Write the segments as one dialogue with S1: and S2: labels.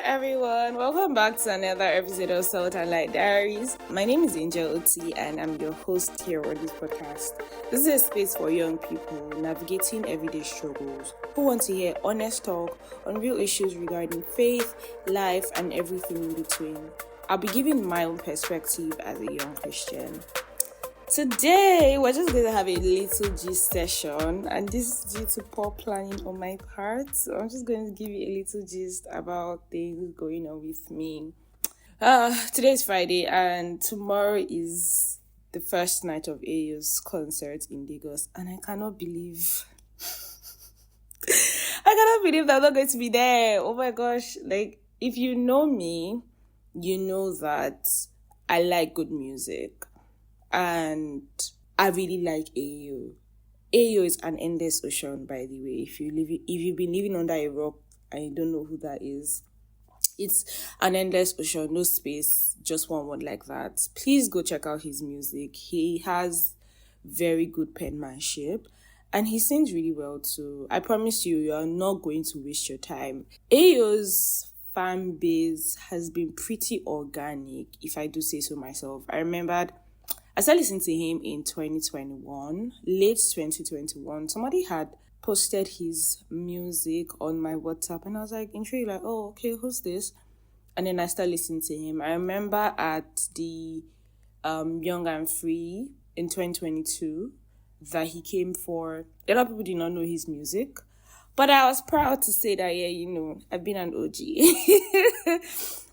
S1: everyone, welcome back to another episode of Salt and Light Diaries. My name is TheAngelOti and I'm your host here on this podcast. This is a space for young people navigating everyday struggles who want to hear honest talk on real issues regarding faith, life, and everything in between. I'll be giving my own perspective as a young Christian. Today, we're just going to have a little gist session, and this is due to poor planning on my part. So I'm just going to give you a little gist about things going on with me. Today is Friday, and tomorrow is the first night of AO's concert in Lagos, and I cannot believe that I'm not going to be there. Oh my gosh. Like, if you know me, you know that I like good music. And I really like AO. AO is an endless ocean, by the way. If you've been living under a rock and you don't know who that is, it's an endless ocean, no space, just one word like that. Please go check out his music. He has very good penmanship and he sings really well too. I promise you are not going to waste your time. AO's fan base has been pretty organic, if I do say so myself. I started listening to him in 2021, late 2021. Somebody had posted his music on my WhatsApp and I was like intrigued, like, oh, okay, who's this? And then I started listening to him. I remember at the Young and Free in 2022 that he came for. A lot of people did not know his music, but I was proud to say that, I've been an OG.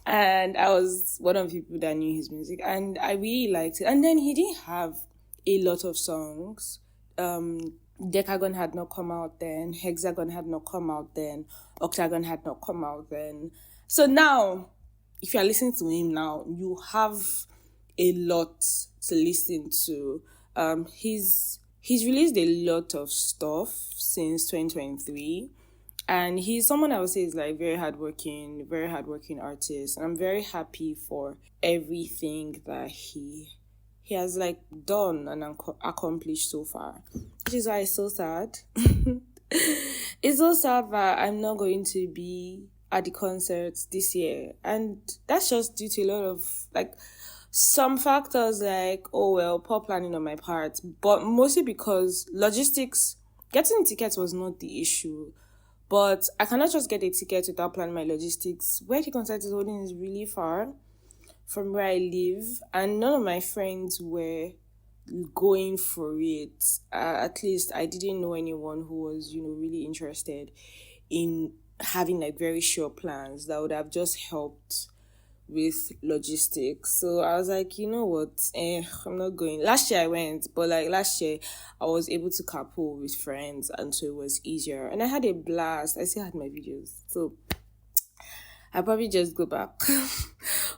S1: And I was one of the people that knew his music and I really liked it. And then he didn't have a lot of songs. Decagon had not come out then. Hexagon had not come out then. Octagon had not come out then. So now, if you are listening to him now, you have a lot to listen to. He's released a lot of stuff since 2023. And he's someone I would say is like very hardworking artist. And I'm very happy for everything that he has like done and accomplished so far. Which is why it's so sad. It's so sad that I'm not going to be at the concerts this year. And that's just due to a lot of like some factors like, poor planning on my part. But mostly because logistics, getting tickets was not the issue. But I cannot just get a ticket without planning my logistics. Where the concert is holding is really far from where I live. And none of my friends were going for it. At least I didn't know anyone who was, really interested in having like very short plans that would have just helped with logistics. So I was like, you know what, I'm not going. Last year I went, but like last year I was able to carpool with friends and so it was easier and I had a blast. I still had my videos, so I'll probably just go back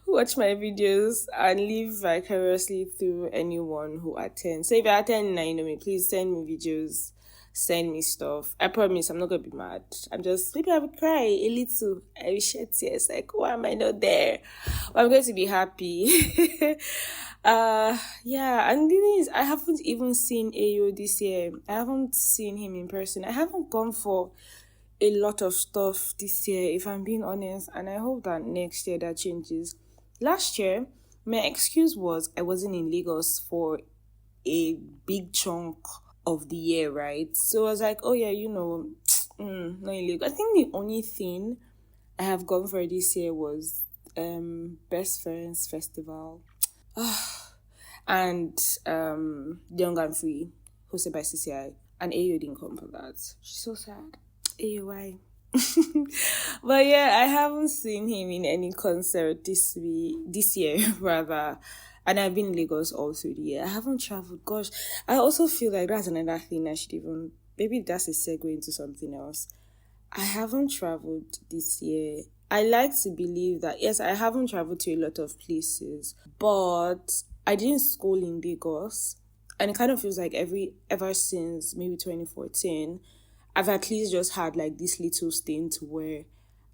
S1: watch my videos and live vicariously through anyone who attends. So if you attend and you know me, please send me videos, send me stuff. I promise I'm not gonna be mad. Maybe I will cry a little. I will shed tears like, why am I not there? But I'm going to be happy. And the thing is, I haven't even seen AO this year. I haven't seen him in person. I haven't gone for a lot of stuff this year, if I'm being honest, and I hope that next year that changes. Last year, my excuse was I wasn't in Lagos for a big chunk of the year, right? So I was like, not in Lagos. I think the only thing I have gone for this year was Best Friends Festival and Young and Free hosted by CCI, and AO didn't come for that. She's so sad. AOI. But yeah, I haven't seen him in any concert this year rather. And I've been in Lagos all through the year. I haven't traveled. Gosh, I also feel like that's another thing I should even... Maybe that's a segue into something else. I haven't traveled this year. I like to believe that, yes, I haven't traveled to a lot of places, but I didn't school in Lagos. And it kind of feels like ever since maybe 2014, I've at least just had like this little stint where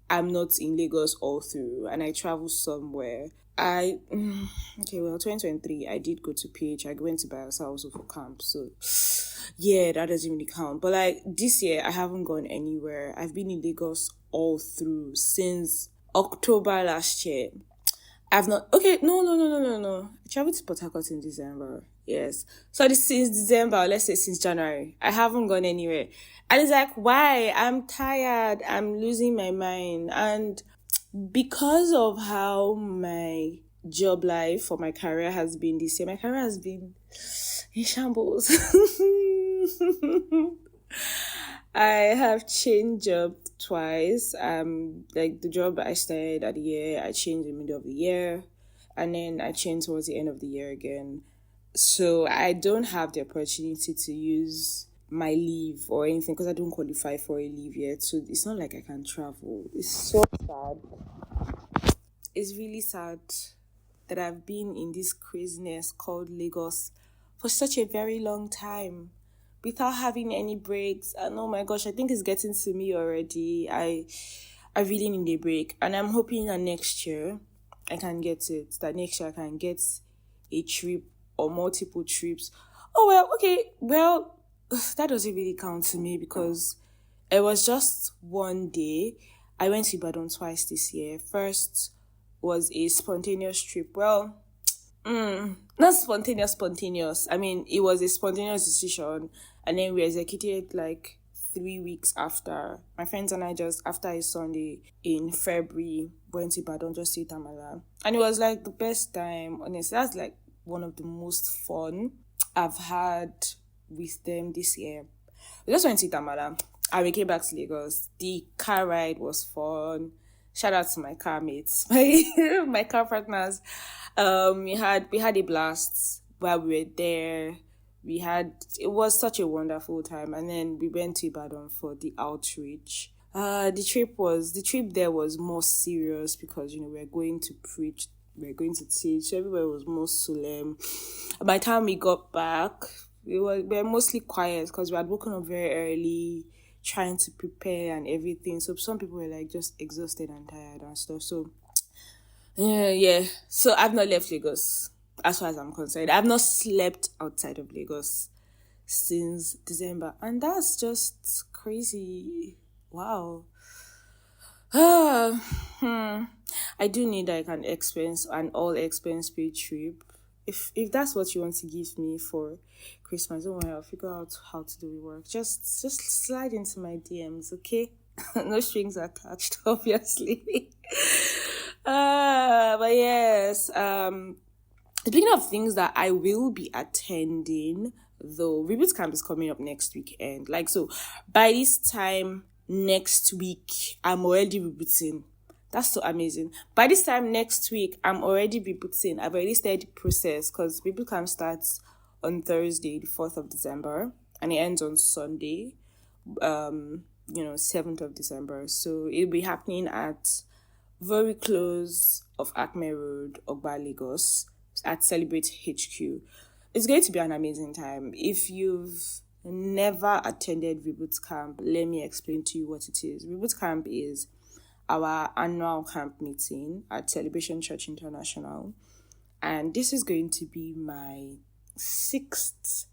S1: I'm not in Lagos all through and I travel somewhere. 2023, I did go to PH. I went to Bielsa also for camp. So, yeah, that doesn't really count. But, this year, I haven't gone anywhere. I've been in Lagos all through since October last year. I've not. Okay, no. I traveled to Port Harcourt in December. Yes. So this since December, let's say since January, I haven't gone anywhere. And it's like, why? I'm tired. I'm losing my mind. And because of how my job life or my career has been this year, my career has been in shambles. I have changed job twice. Like the job I started at the year, I changed in the middle of the year, and then I changed towards the end of the year again. So I don't have the opportunity to use my leave or anything because I don't qualify for a leave yet. So it's not like I can travel. It's so sad. It's really sad that I've been in this craziness called Lagos for such a very long time without having any breaks. And oh my gosh, I think it's getting to me already. I really need a break. And I'm hoping that next year I can get it. That next year I can get a trip or multiple trips. Oh well, okay. Well, that doesn't really count to me because it was just one day. I went to Ibadan twice this year. First was a spontaneous trip. Well, not spontaneous. I mean, it was a spontaneous decision, and then we executed like 3 weeks after. My friends and I just, after a Sunday in February, went to Ibadan just to eat amala. And it was like the best time, honestly. That's like one of the most fun I've had with them this year. We just went to eat amala and we came back to Lagos. The car ride was fun. Shout out to my car mates, my car partners. We had a blast while we were there. It was such a wonderful time, and then we went to Ibadan for the outreach. The trip there was more serious because we're going to preach, we're going to teach. So everywhere was more solemn. By the time we got back, we were mostly quiet because we had woken up very early, trying to prepare and everything. So some people were like just exhausted and tired and stuff. So yeah. So I've not left Lagos as far as I'm concerned. I've not slept outside of Lagos since December, and that's just crazy. Wow. I do need like an all expense paid trip. If that's what you want to give me for Christmas, don't worry, I'll figure out how to do the work. Just slide into my DMs, okay? No strings attached, obviously. But yes, speaking of things that I will be attending, though, Reboot Camp is coming up next weekend. Like, so by this time next week, I'm already rebooting. That's so amazing. By this time next week, I'm already rebooting. I've already started the process because Reboot Camp starts on Thursday, the 4th of December, and it ends on Sunday, 7th of December. So it'll be happening at very close of Acme Road, Ogba, Lagos, at Celebrate HQ. It's going to be an amazing time. If you've never attended Reboot Camp, let me explain to you what it is. Reboot Camp is our annual camp meeting at Celebration Church International. And this is going to be my 6th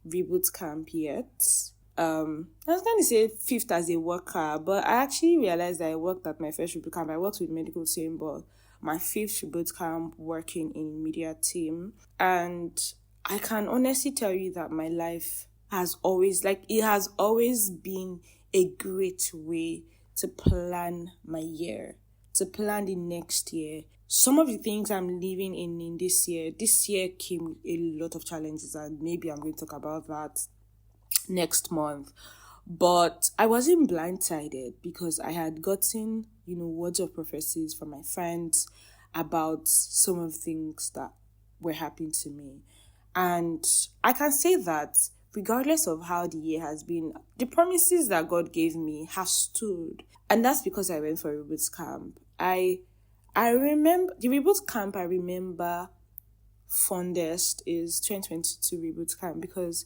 S1: Reboot Camp yet. I was going to say 5th as a worker, but I actually realized that I worked at my first Reboot Camp. I worked with medical team, but my 5th Reboot Camp working in media team. And I can honestly tell you that my life has always been a great way to plan my year, to plan the next year. Some of the things I'm living in this year came with a lot of challenges, and maybe I'm going to talk about that next month. But I wasn't blindsided because I had gotten, words of prophecies from my friends about some of the things that were happening to me. And I can say that regardless of how the year has been, the promises that God gave me have stood. And that's because I went for a reboot camp. I remember the reboot camp I remember fondest is 2022 reboot camp, because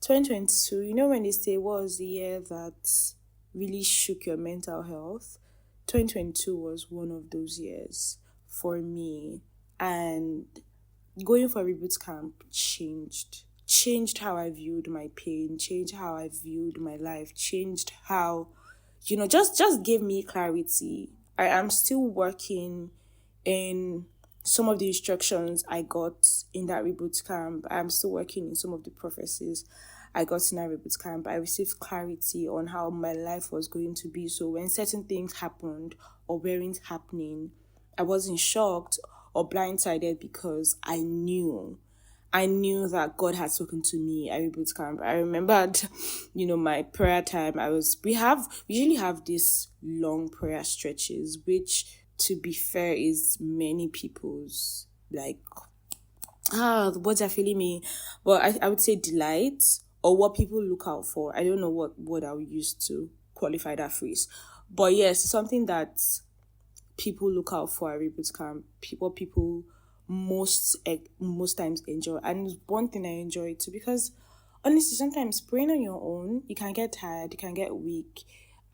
S1: 2022, when they say what was the year that really shook your mental health, 2022 was one of those years for me. And going for reboot camp changed how I viewed my pain, changed how I viewed my life, changed how, just gave me clarity I am still working in some of the instructions I got in that reboot camp. I'm still working in some of the prophecies I got in that reboot camp. I received clarity on how my life was going to be. So when certain things happened or weren't happening, I wasn't shocked or blindsided because I knew that God had spoken to me at reboot camp. I remembered, my prayer time. We usually have these long prayer stretches, which, to be fair, is many people's, like, the words are feeling me. But I would say delight, or what people look out for. I don't know what word I would use to qualify that phrase. But yes, something that people look out for at reboot camp. People most times enjoy, and it's one thing I enjoy too, because honestly, sometimes praying on your own, you can get tired, you can get weak,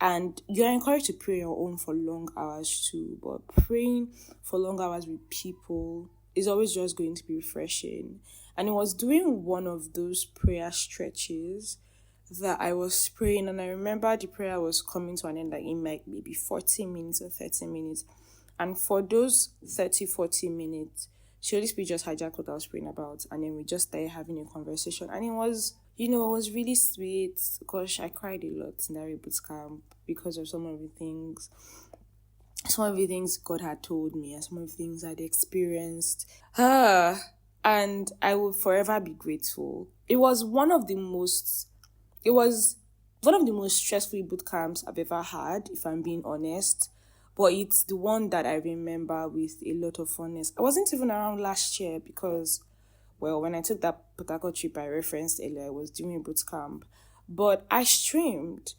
S1: and you're encouraged to pray on your own for long hours too. But praying for long hours with people is always just going to be refreshing. And it was during one of those prayer stretches that I was praying, and I remember the prayer was coming to an end, like in like maybe 40 minutes or 30 minutes. And for those 30-40 minutes, the Holy Spirit just hijacked what I was praying about, and then we just started having a conversation. And it was, it was really sweet. Gosh, I cried a lot in that reboot camp because of some of the things God had told me, and some of the things I'd experienced. And I will forever be grateful. It was one of the most stressful boot camps I've ever had, if I'm being honest. But it's the one that I remember with a lot of fondness. I wasn't even around last year because, well, when I took that Port Harcourt trip I referenced earlier, I was doing a boot camp. But I streamed.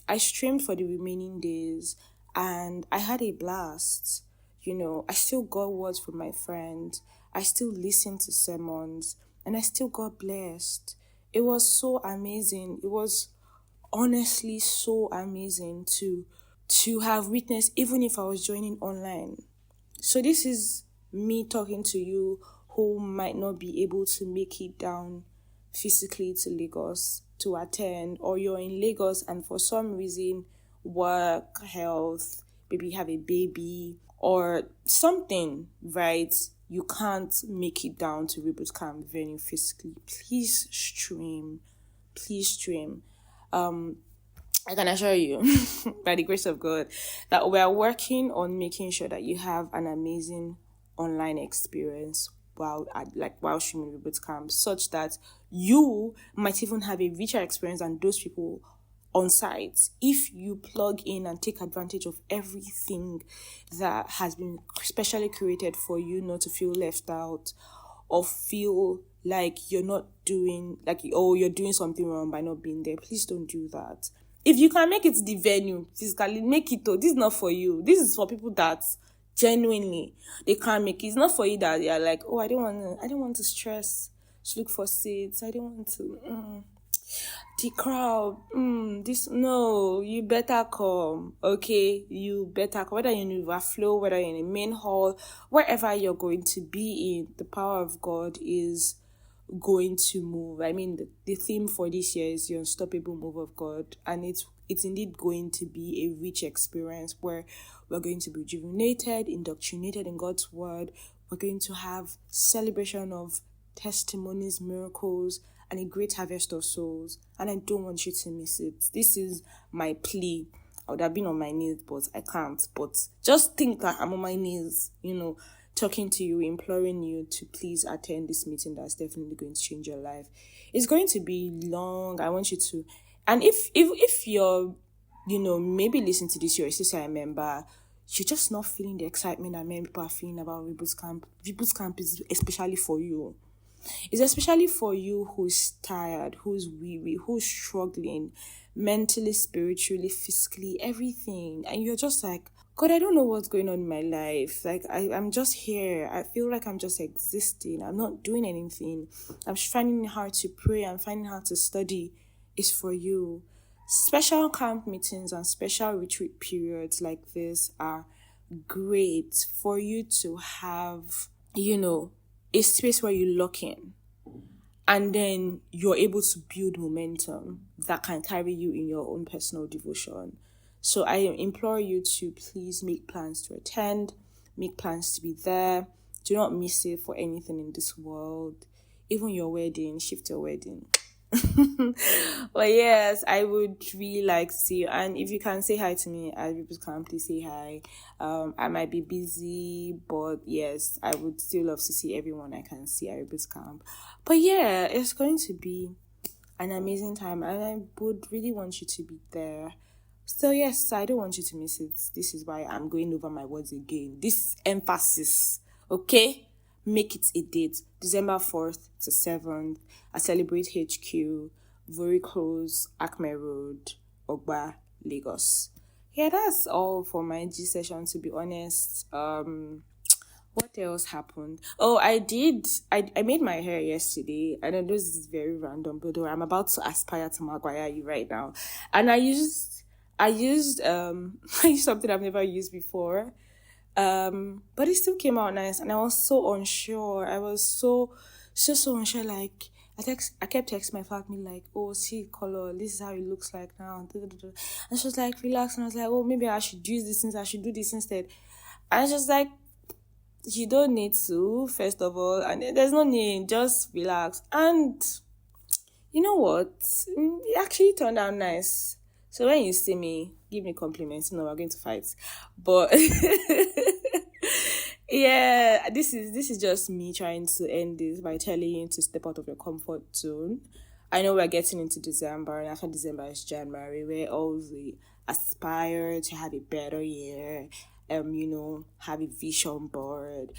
S1: I streamed for the remaining days, and I had a blast. I still got words from my friends. I still listened to sermons, and I still got blessed. It was so amazing. It was honestly so amazing to have witnessed, even if I was joining online. So this is me talking to you who might not be able to make it down physically to Lagos to attend, or you're in Lagos and for some reason, work, health, maybe you have a baby or something, right? You can't make it down to reboot camp venue physically. Please stream. I can assure you, by the grace of God, that we are working on making sure that you have an amazing online experience while streaming reboot camp, such that you might even have a richer experience than those people on site if you plug in and take advantage of everything that has been specially created for you, not to feel left out or feel like you're not doing, you're doing something wrong by not being there. Please don't do that. If you can make it to the venue physically, make it. This is not for you. This is for people that genuinely they can't make it. It's not for you that you're like, I don't want to stress to look for seats. I don't want to the crowd. No, you better come. Okay, you better come. Whether you're in overflow, whether you're in a main hall, wherever you're going to be in, the power of God is going to move. I mean, the theme for this year is the unstoppable move of God, and it's indeed going to be a rich experience where we're going to be rejuvenated, indoctrinated in God's word. We're going to have celebration of testimonies, miracles, and a great harvest of souls. And I don't want you to miss it. This is my plea. I would have been on my knees, but I can't. But just think that I'm on my knees, talking to you, imploring you to please attend this meeting that's definitely going to change your life. It's going to be long. I want you to, and if you're, maybe listen to this, you're a sister member, you're just not feeling the excitement that many people are feeling about Reboot Camp. Reboot Camp is especially for you. It's especially for you who's tired, who's weary, who's struggling mentally, spiritually, physically, everything. And you're just like, God, I don't know what's going on in my life. Like, I'm just here. I feel like I'm just existing. I'm not doing anything. I'm finding it hard to pray. I'm finding it hard to study. It's for you. Special camp meetings and special retreat periods like this are great for you to have, a space where you lock in. And then you're able to build momentum that can carry you in your own personal devotion. So I implore you to please make plans to attend, make plans to be there. Do not miss it for anything in this world. Even your wedding, shift your wedding. But yes, I would really like to see you. And if you can say hi to me at People's Camp, please say hi. I might be busy, but yes, I would still love to see everyone I can see at People's Camp. But yeah, it's going to be an amazing time, and I would really want you to be there. So yes, I don't want you to miss it. This is why I'm going over my words again. This emphasis, okay? Make it a date. December 4th to 7th. I Celebrate HQ, Very Close, Acme Road, Ogba, Lagos. Yeah, that's all for my G session, to be honest. What else happened? Oh, I made my hair yesterday. I know this is very random, but I'm about to aspire to Maguire you right now. And I used I used something I've never used before. But it still came out nice, and I was so unsure. I was so unsure. Like I kept texting my family like, "Oh, see color. This is how it looks like now." And she was like, "Relax." And I was like, "Oh, maybe I should use this instead. I should do this instead." And I was just like, "You don't need to. First of all, and there's no need. Just relax." And you know what? It actually turned out nice. So when you see me, give me compliments. We're going to fight. But yeah, this is just me trying to end this by telling you to step out of your comfort zone. I know we're getting into December, and after December is January, where all we aspire to have a better year. Have a vision board,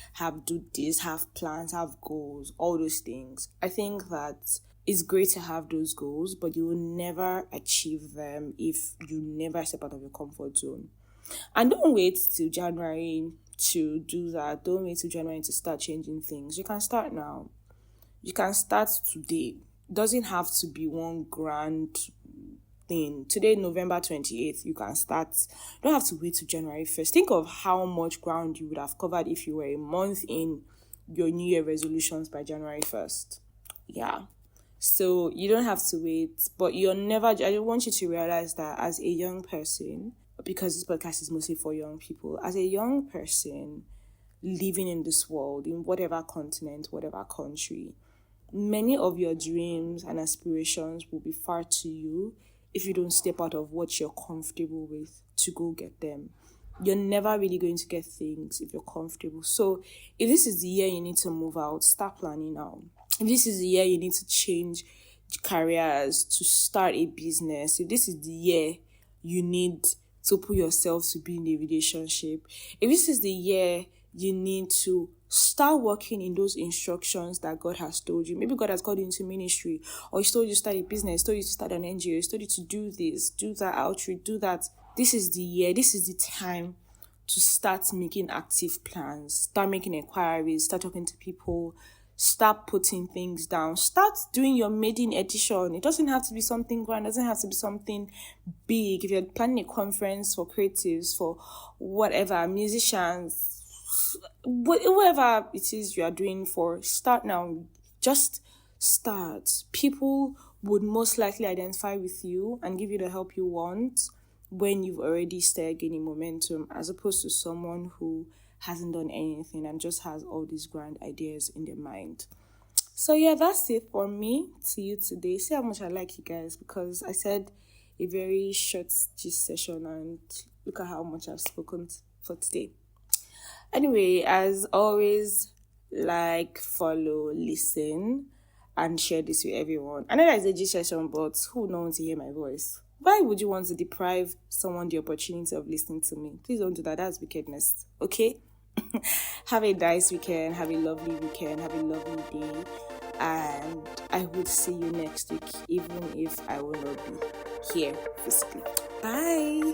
S1: do this, have plans, have goals, all those things. I think that it's great to have those goals, but you will never achieve them if you never step out of your comfort zone. And don't wait till January to do that. Don't wait till January to start changing things. You can start now. You can start today. It doesn't have to be one grand thing. Today, November 28th, you can start. You don't have to wait till January 1st. Think of how much ground you would have covered if you were a month in your New Year resolutions by January 1st. Yeah. So you don't have to wait, but I want you to realize that as a young person, because this podcast is mostly for young people, as a young person living in this world, in whatever continent, whatever country, many of your dreams and aspirations will be far to you if you don't step out of what you're comfortable with to go get them. You're never really going to get things if you're comfortable. So if this is the year you need to move out, start planning now. If this is the year you need to change careers, to start a business, if this is the year you need to put yourself to be in a relationship, if this is the year you need to start working in those instructions that God has told you. Maybe God has called you into ministry, or He's told you to start a business, He's told you to start an NGO, He's told you to do this, do that outreach, do that. This is the year, this is the time to start making active plans, start making inquiries, start talking to people, start putting things down, start doing your maiden edition. It doesn't have to be something grand, it doesn't have to be something big. If you're planning a conference for creatives, for whatever, musicians, whatever it is you are doing for, start now. Just start. People would most likely identify with you and give you the help you want when you've already started gaining momentum, as opposed to someone who hasn't done anything and just has all these grand ideas in their mind. So yeah, that's it for me to you today. See how much I like you guys, because I said a very short gist session, and look at how much I've spoken for today. Anyway, as always, like, follow, listen, and share this with everyone. I know that it's a gist session, but who would not want to hear my voice? Why would you want to deprive someone the opportunity of listening to me? Please don't do that. That's wickedness. Okay? Have a nice weekend. Have a lovely weekend. Have a lovely day. And I will see you next week, even if I will not be here physically. Bye.